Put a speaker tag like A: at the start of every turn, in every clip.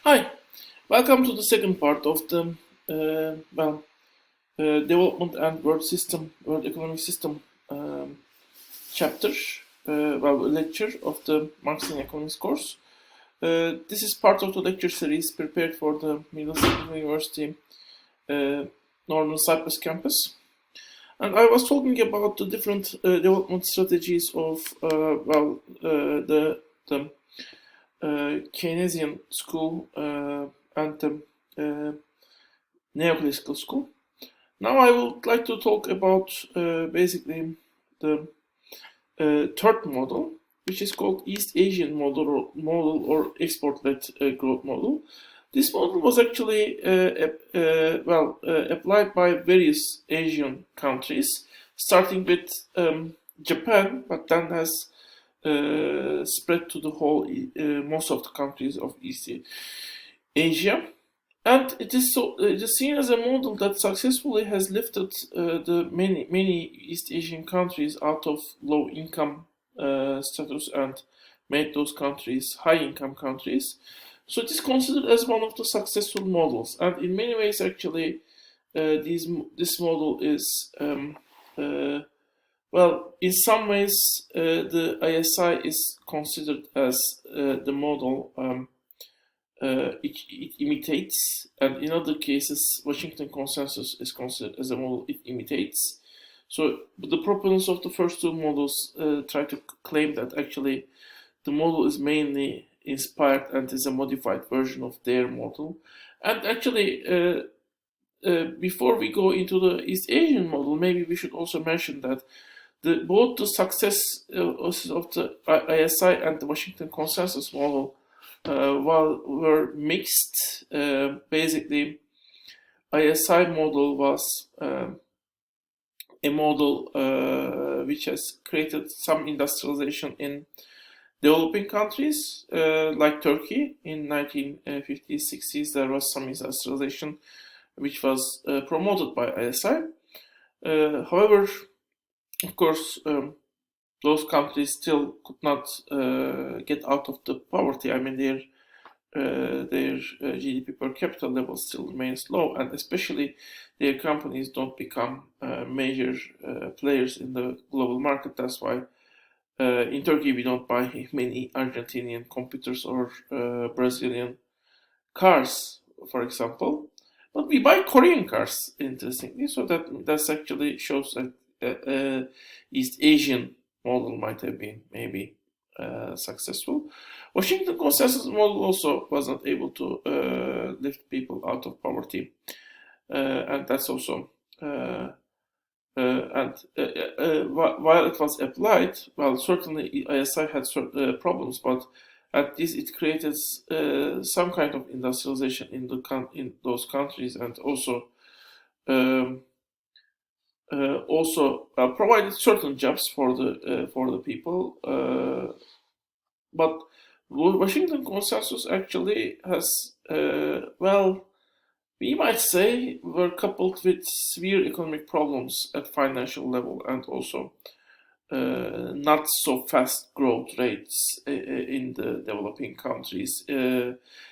A: Hi, welcome to the second part of the development and world economic system chapter, lecture of the Marxist economics course. This is part of the lecture series prepared for the Middlesex University uh, Northern Cyprus campus. And I was talking about the different development strategies of the Keynesian school and the neoclassical school. Now I would like to talk about basically the third model, which is called East Asian model or export-led growth model. This model was actually applied by various Asian countries, starting with Japan, but then has spread to the whole most of the countries of East Asia. And it is seen as a model that successfully has lifted the many East Asian countries out of low income status and made those countries high income countries. So it is considered as one of the successful models, and in many ways, actually, this model is in some ways, the ISI is considered as the model. It imitates, and in other cases, Washington Consensus is considered as a model it imitates. So the proponents of the first two models try to claim that actually the model is mainly inspired and is a modified version of their model. And actually, before we go into the East Asian model, maybe we should also mention that both the success of the ISI and the Washington Consensus model were mixed. Basically, ISI model was a model which has created some industrialization in developing countries like Turkey in 1950s, 60s. There was some industrialization which was promoted by ISI. However, of course, those countries still could not get out of the poverty. I mean, their GDP per capita level still remains low, and especially their companies don't become major players in the global market. That's why in Turkey we don't buy many Argentinian computers or Brazilian cars, for example, but we buy Korean cars. Interestingly, so that's actually shows that East Asian model might have been maybe successful. Washington Consensus model also was not able to lift people out of poverty, and that's also while it was applied, well, certainly ISI had certain problems, but at least it created some kind of industrialization in those countries, and um, also provided certain jobs for the people. But Washington Consensus actually has, we might say, were coupled with severe economic problems at financial level, and also not so fast growth rates in the developing countries,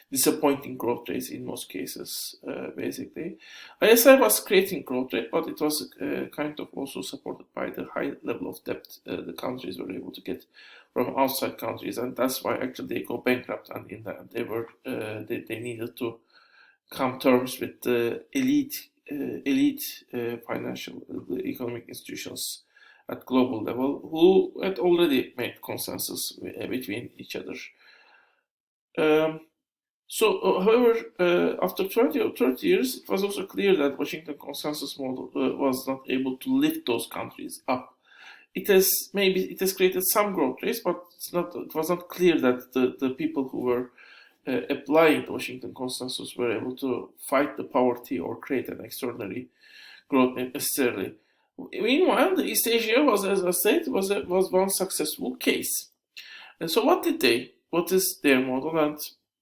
A: disappointing growth rates in most cases, basically. ISI was creating growth rate, but it was kind of also supported by the high level of debt the countries were able to get from outside countries, and that's why actually they go bankrupt, and in that they needed to come terms with the elite financial economic institutions at global level who had already made consensus between each other. Um, However, after 20 or 30 years, it was also clear that Washington Consensus model was not able to lift those countries up. It has created some growth rates, but it was not clear that the people who were applying the Washington Consensus were able to fight the poverty or create an extraordinary growth necessarily. Meanwhile, the East Asia was, as I said, was one successful case. And so, what did they? What is their model? And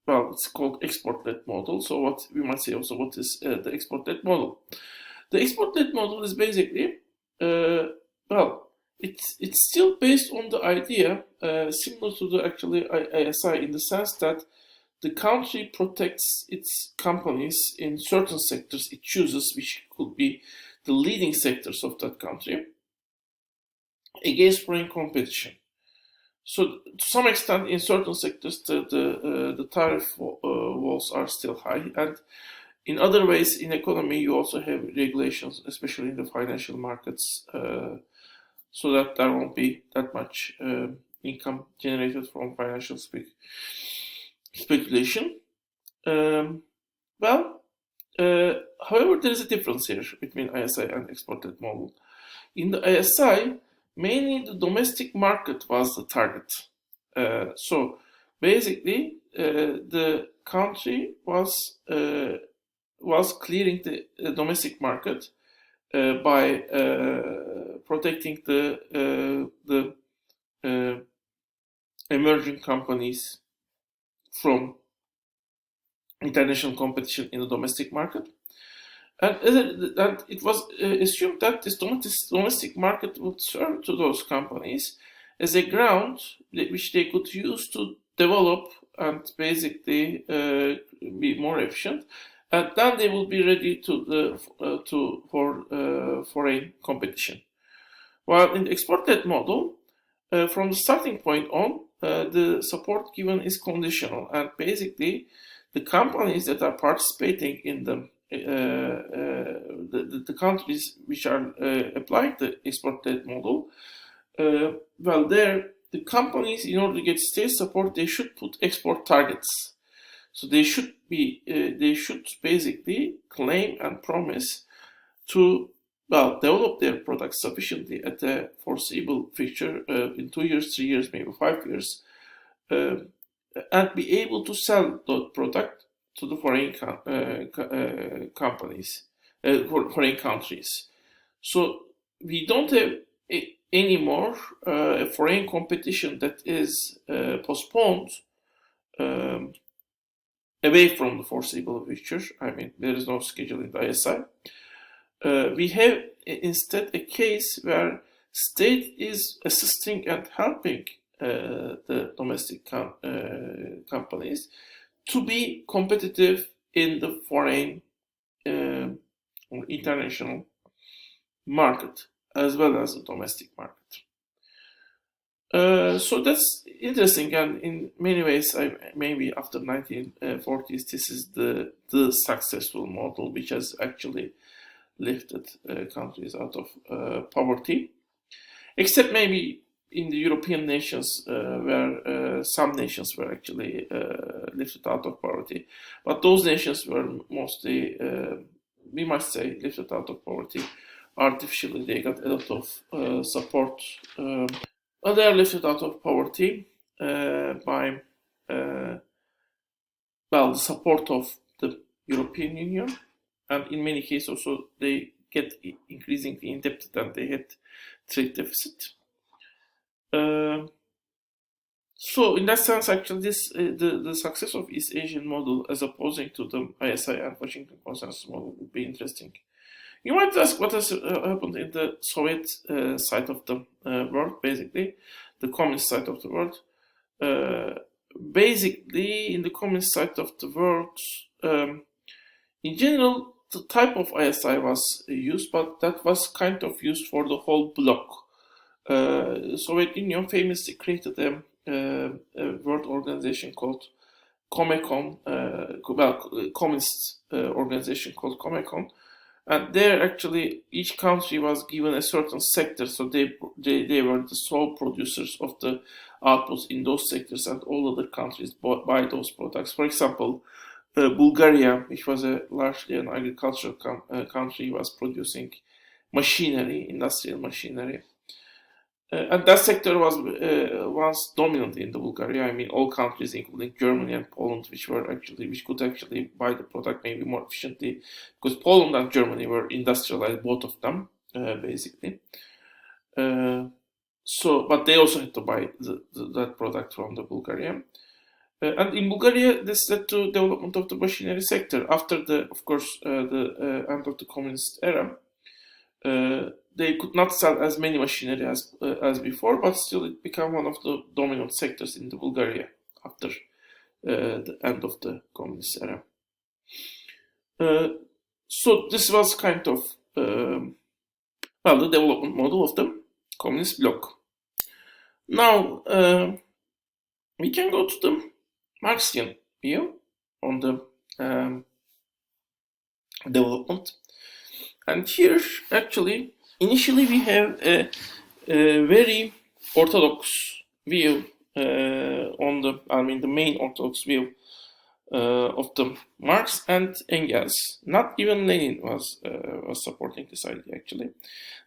A: well, it's called export-led model. So, what we might say also, what is the export-led model? The export-led model is basically, uh, well, it's still based on the idea similar to the actually ISI in the sense that the country protects its companies in certain sectors it chooses, which could be the leading sectors of that country, against foreign competition. So, to some extent, in certain sectors, the tariff walls are still high, and in other ways, in economy, you also have regulations, especially in the financial markets, so that there won't be that much income generated from financial speculation. Well, however, there is a difference here between ISI and export-led model. In the ISI, mainly the domestic market was the target. So basically, the country was clearing the domestic market by protecting the emerging companies from international competition in the domestic market. And it was assumed that this domestic market would serve to those companies as a ground which they could use to develop and basically be more efficient. And then they will be ready for foreign competition. While in the export-led model, from the starting point on, the support given is conditional, and basically the companies that are participating in the countries which are applying the export-led model, well, there the companies, in order to get state support, they should put export targets. So they should basically claim and promise to develop their products sufficiently at a foreseeable future in 2 years, 3 years, maybe 5 years, and be able to sell that product to the foreign companies, foreign countries. So we don't have anymore a foreign competition that is postponed away from the foreseeable future. I mean, there is no schedule in the ISI. We have instead a case where state is assisting and helping the domestic companies to be competitive in the foreign or international market as well as the domestic market. So that's interesting, and in many ways, maybe after 1940s, this is the successful model which has actually lifted countries out of poverty, except maybe in the European nations where some nations were actually lifted out of poverty, but those nations were mostly, we must say, lifted out of poverty artificially. They got a lot of support. They are lifted out of poverty by the support of the European Union, and in many cases also they get increasingly indebted and they had trade deficit. So in that sense, actually, this the success of East Asian model as opposing to the ISI and Washington Consensus model would be interesting. You might ask what has happened in the Soviet side of the world, basically, the communist side of the world. Basically, in the communist side of the world, in general, the type of ISI was used, but that was kind of used for the whole bloc. Soviet Union famously created a world organization called Comecon, communist organization called Comecon. And there, actually, each country was given a certain sector, so they were the sole producers of the outputs in those sectors, and all other countries buy those products. For example, Bulgaria, which was largely an agricultural country, was producing machinery, industrial machinery. And that sector was once dominant in the Bulgaria. I mean, all countries, including Germany and Poland, which could actually buy the product maybe more efficiently, because Poland and Germany were industrialized, both of them, basically. But they also had to buy that product from the Bulgaria. And in Bulgaria, this led to development of the machinery sector. After the end of the communist era, they could not sell as many machinery as before, but still it became one of the dominant sectors in the Bulgaria after the end of the communist era. So this was kind of the development model of the communist bloc. Now we can go to the Marxian view on the development, and here actually initially we have a very orthodox view on the main orthodox view of the Marx and Engels. Not even Lenin was supporting this idea actually.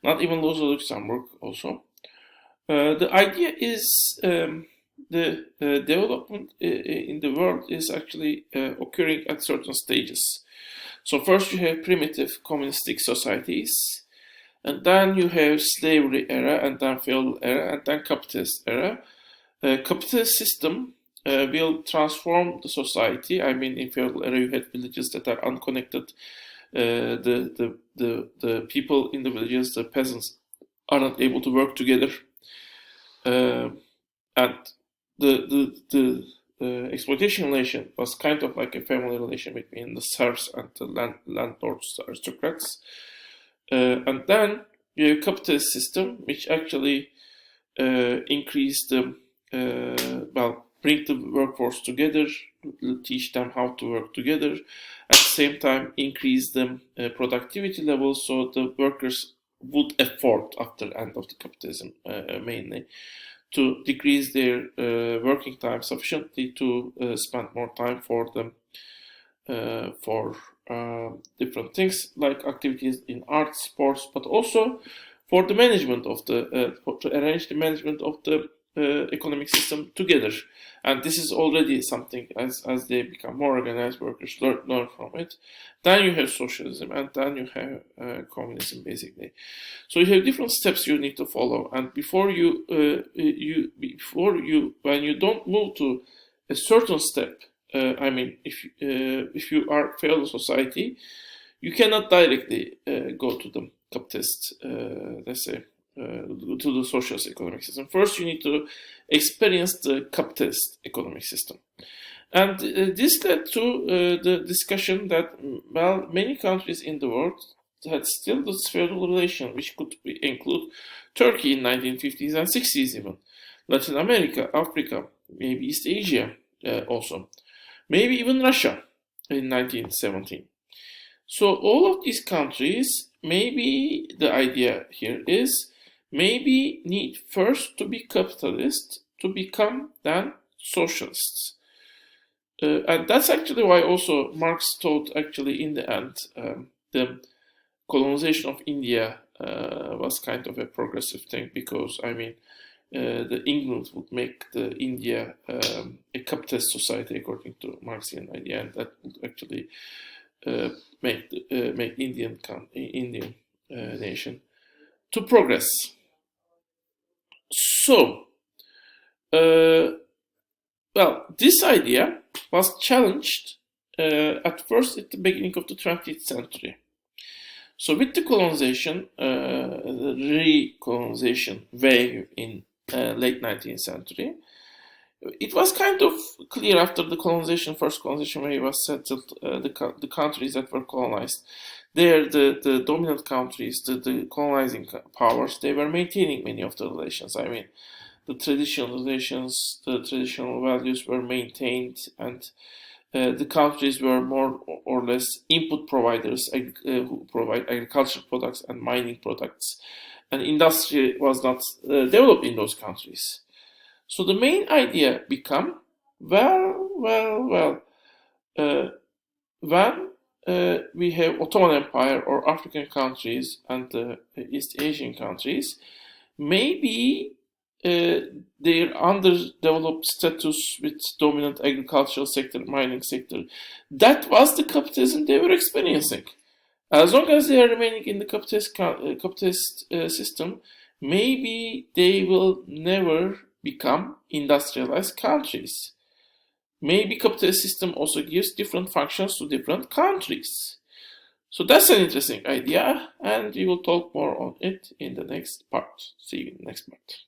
A: Not even Rosa Luxemburg also. The idea is the development in the world is actually occurring at certain stages. So first you have primitive communistic societies, and then you have slavery era, and then feudal era, and then capitalist era. Capitalist system will transform the society. I mean, in feudal era you had villages that are unconnected. The people in the villages, the peasants, are not able to work together, and the exploitation relation was kind of like a family relation between the serfs and the landlords, the aristocrats. And then you have capitalist system, which actually increase the bring the workforce together, teach them how to work together, at the same time increase the productivity level, so the workers would afford after the end of the capitalism mainly to decrease their working time sufficiently to spend more time for them for different things like activities in art, sports, but also for the management of the to arrange the management of the economic system together. And this is already something as they become more organized, workers learn from it. Then you have socialism, and then you have communism, basically. So you have different steps you need to follow, and when you don't move to a certain step, if you are feudal society, you cannot directly go to the capitalist, let's say, to the socialist economic system. First, you need to experience the capitalist economic system. And this led to the discussion that, many countries in the world had still this feudal relation, which could include Turkey in 1950s and 60s even, Latin America, Africa, maybe East Asia also, maybe even Russia in 1917. So all of these countries, maybe the idea here is, maybe need first to be capitalist to become then socialists. And that's actually why also Marx thought actually in the end the colonization of India was kind of a progressive thing, because the England would make the India a capitalist society according to Marxian idea, and that would actually make Indian nation to progress. So, this idea was challenged at first at the beginning of the 20th century. So with the colonization, the recolonization wave in late 19th century, it was kind of clear after the first colonization wave was settled, the countries that were colonized, the dominant countries, the colonizing powers, they were maintaining many of the relations. The traditional relations, the traditional values were maintained, and the countries were more or less input providers who provide agricultural products and mining products, and industry was not developed in those countries. So the main idea become, when we have Ottoman Empire or African countries and East Asian countries, maybe their underdeveloped status with dominant agricultural sector, mining sector, that was the capitalism they were experiencing. As long as they are remaining in the capitalist system, maybe they will never become industrialized countries. Maybe capitalist system also gives different functions to different countries. So that's an interesting idea, and we will talk more on it in the next part. See you in the next part.